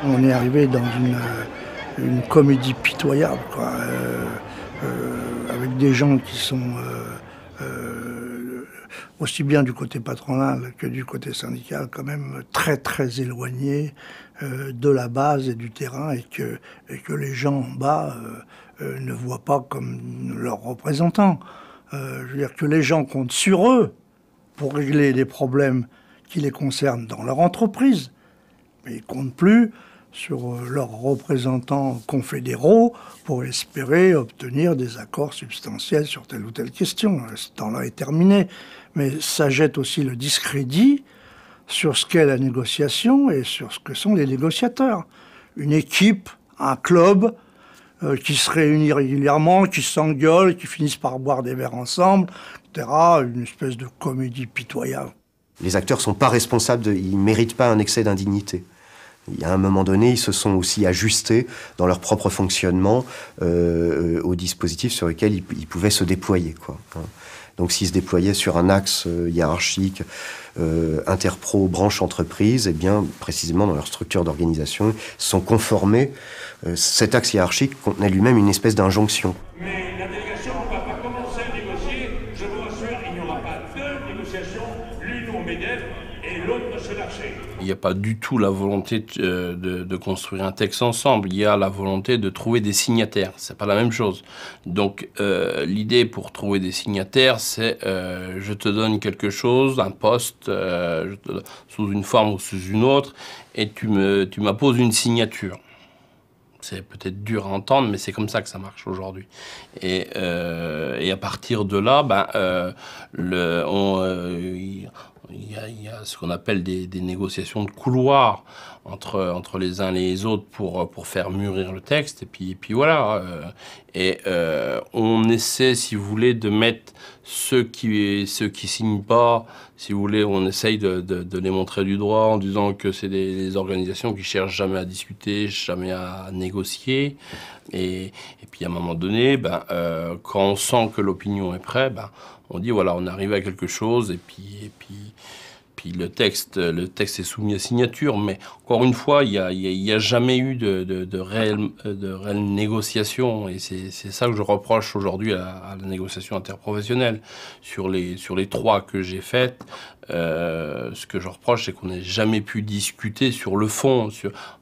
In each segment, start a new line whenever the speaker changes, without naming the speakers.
On est arrivé dans une comédie pitoyable, quoi, avec des gens qui sont aussi bien du côté patronal que du côté syndical, quand même très très éloignés de la base et du terrain, et que les gens en bas ne voient pas comme leurs représentants. Je veux dire que les gens comptent sur eux pour régler des problèmes qui les concernent dans leur entreprise, mais ils ne comptent plus sur leurs représentants confédéraux pour espérer obtenir des accords substantiels sur telle ou telle question. Ce temps-là est terminé. Mais ça jette aussi le discrédit sur ce qu'est la négociation et sur ce que sont les négociateurs. Une équipe, un club qui se réunit régulièrement, qui s'engueule, qui finissent par boire des verres ensemble, etc. Une espèce de comédie pitoyable.
Les acteurs ne sont pas responsables, ils ne méritent pas un excès d'indignité. Il y a un moment donné, ils se sont aussi ajustés dans leur propre fonctionnement au dispositif sur lequel ils pouvaient se déployer, quoi. Donc s'ils se déployaient sur un axe hiérarchique, interpro, branche entreprise, eh bien, précisément dans leur structure d'organisation, sont conformés. Cet axe hiérarchique contenait lui-même une espèce d'injonction.
Mais la délégation ne va pas commencer à négocier. Je vous rassure, il n'y aura pas deux négociations, l'une au MEDEF et l'autre chez l'Archer.
Il n'y a pas du tout la volonté de construire un texte ensemble. Il y a la volonté de trouver des signataires. C'est pas la même chose. Donc l'idée pour trouver des signataires, c'est je te donne quelque chose, un poste, sous une forme ou sous une autre, et tu m'imposes une signature. C'est peut-être dur à entendre, mais c'est comme ça que ça marche aujourd'hui. Et à partir de là, il y a ce qu'on appelle des négociations de couloir entre les uns et les autres pour faire mûrir le texte. Et puis voilà. On essaie, si vous voulez, de mettre ceux qui signent pas, si vous voulez, on essaye de les montrer du doigt en disant que c'est des organisations qui cherchent jamais à discuter, jamais à négocier. Et puis à un moment donné, quand on sent que l'opinion est prête, on dit voilà, on arrive à quelque chose, et puis le texte est soumis à signature. Mais encore une fois, il y a jamais eu de réelle négociation, et c'est ça que je reproche aujourd'hui à la négociation interprofessionnelle. Sur les trois que j'ai faites, ce que je reproche, c'est qu'on n'ait jamais pu discuter sur le fond.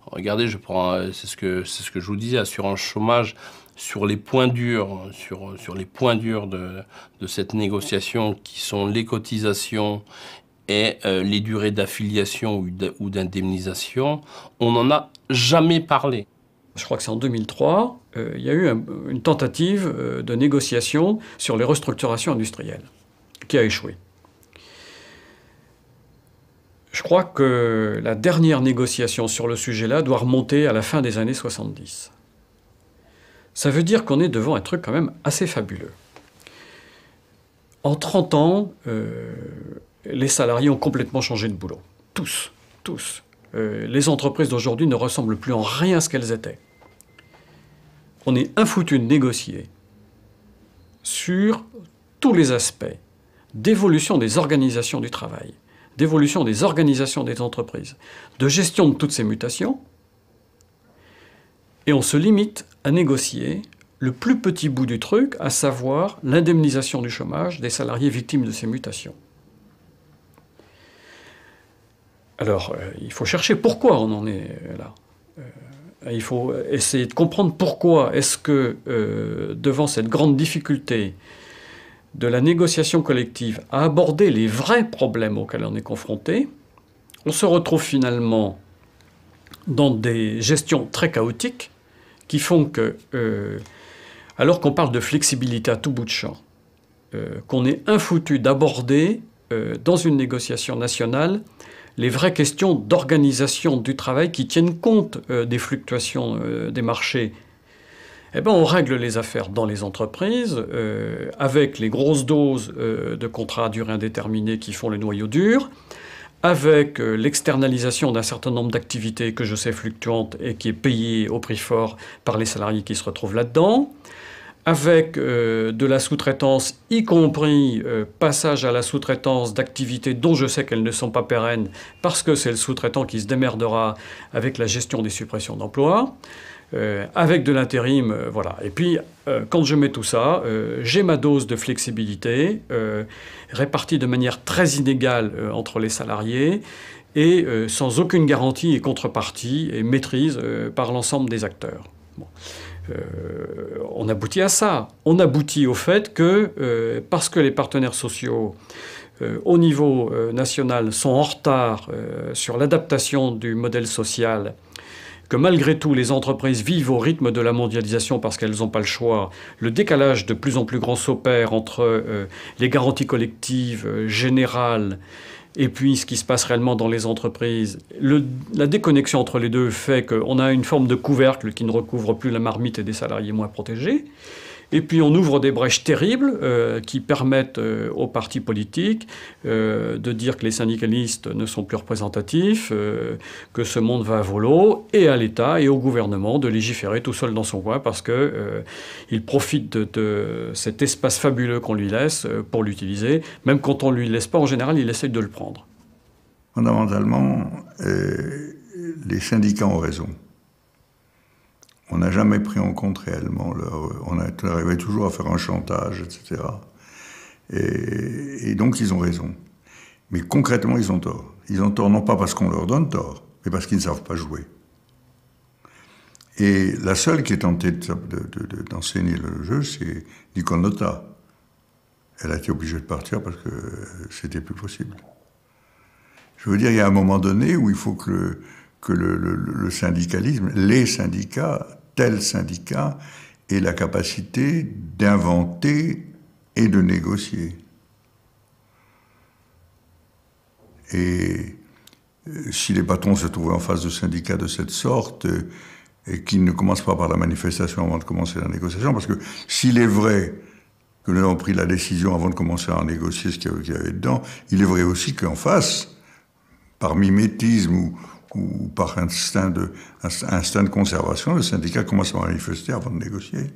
Regardez, c'est ce que je vous disais, assurance chômage. Sur les points durs, sur les points durs de cette négociation, qui sont les cotisations et les durées d'affiliation ou d'indemnisation, on n'en a jamais parlé.
Je crois que c'est en 2003, il y a eu une tentative de négociation sur les restructurations industrielles, qui a échoué. Je crois que la dernière négociation sur le sujet-là doit remonter à la fin des années 70. Ça veut dire qu'on est devant un truc quand même assez fabuleux. En 30 ans, les salariés ont complètement changé de boulot. Tous. Les entreprises d'aujourd'hui ne ressemblent plus en rien à ce qu'elles étaient. On est infoutu de négocier sur tous les aspects d'évolution des organisations du travail, d'évolution des organisations des entreprises, de gestion de toutes ces mutations. Et on se limite à négocier le plus petit bout du truc, à savoir l'indemnisation du chômage des salariés victimes de ces mutations. Alors, il faut chercher pourquoi on en est là. Il faut essayer de comprendre pourquoi est-ce que, devant cette grande difficulté de la négociation collective à aborder les vrais problèmes auxquels on est confronté, on se retrouve finalement dans des gestions très chaotiques qui font que, alors qu'on parle de flexibilité à tout bout de champ, qu'on est infoutu d'aborder dans une négociation nationale les vraies questions d'organisation du travail qui tiennent compte des fluctuations des marchés. Eh bien, on règle les affaires dans les entreprises avec les grosses doses de contrats à durée indéterminée qui font le noyau dur, avec l'externalisation d'un certain nombre d'activités que je sais fluctuantes et qui est payée au prix fort par les salariés qui se retrouvent là-dedans, avec de la sous-traitance, y compris passage à la sous-traitance d'activités dont je sais qu'elles ne sont pas pérennes, parce que c'est le sous-traitant qui se démerdera avec la gestion des suppressions d'emplois, avec de l'intérim, voilà. Et puis, quand je mets tout ça, j'ai ma dose de flexibilité, répartie de manière très inégale entre les salariés, et sans aucune garantie et contrepartie et maîtrise par l'ensemble des acteurs. Bon. On aboutit à ça. On aboutit au fait que, parce que les partenaires sociaux au niveau national sont en retard sur l'adaptation du modèle social, que malgré tout les entreprises vivent au rythme de la mondialisation parce qu'elles n'ont pas le choix, le décalage de plus en plus grand s'opère entre les garanties collectives générales et puis ce qui se passe réellement dans les entreprises. La déconnexion entre les deux fait qu'on a une forme de couvercle qui ne recouvre plus la marmite et des salariés moins protégés. Et puis on ouvre des brèches terribles qui permettent aux partis politiques de dire que les syndicalistes ne sont plus représentatifs, que ce monde va à volo, et à l'État et au gouvernement de légiférer tout seul dans son coin parce qu'il profite de cet espace fabuleux qu'on lui laisse pour l'utiliser. Même quand on ne lui laisse pas, en général, il essaye de le prendre.
Fondamentalement, les syndicats ont raison. On n'a jamais pris en compte réellement on arrivait toujours à faire un chantage, etc. Et donc ils ont raison. Mais concrètement, ils ont tort. Ils ont tort non pas parce qu'on leur donne tort, mais parce qu'ils ne savent pas jouer. Et la seule qui est tentée d'enseigner le jeu, c'est Nicole Notat. Elle a été obligée de partir parce que c'était plus possible. Je veux dire, il y a un moment donné où il faut que le syndicalisme, les syndicats, tel syndicat, aient la capacité d'inventer et de négocier. Et si les patrons se trouvaient en face de syndicats de cette sorte, et qu'ils ne commencent pas par la manifestation avant de commencer la négociation, parce que s'il est vrai que nous avons pris la décision avant de commencer à négocier ce qu'il y avait dedans, il est vrai aussi qu'en face, par mimétisme ou par instinct de conservation, le syndicat commence à manifester avant de négocier.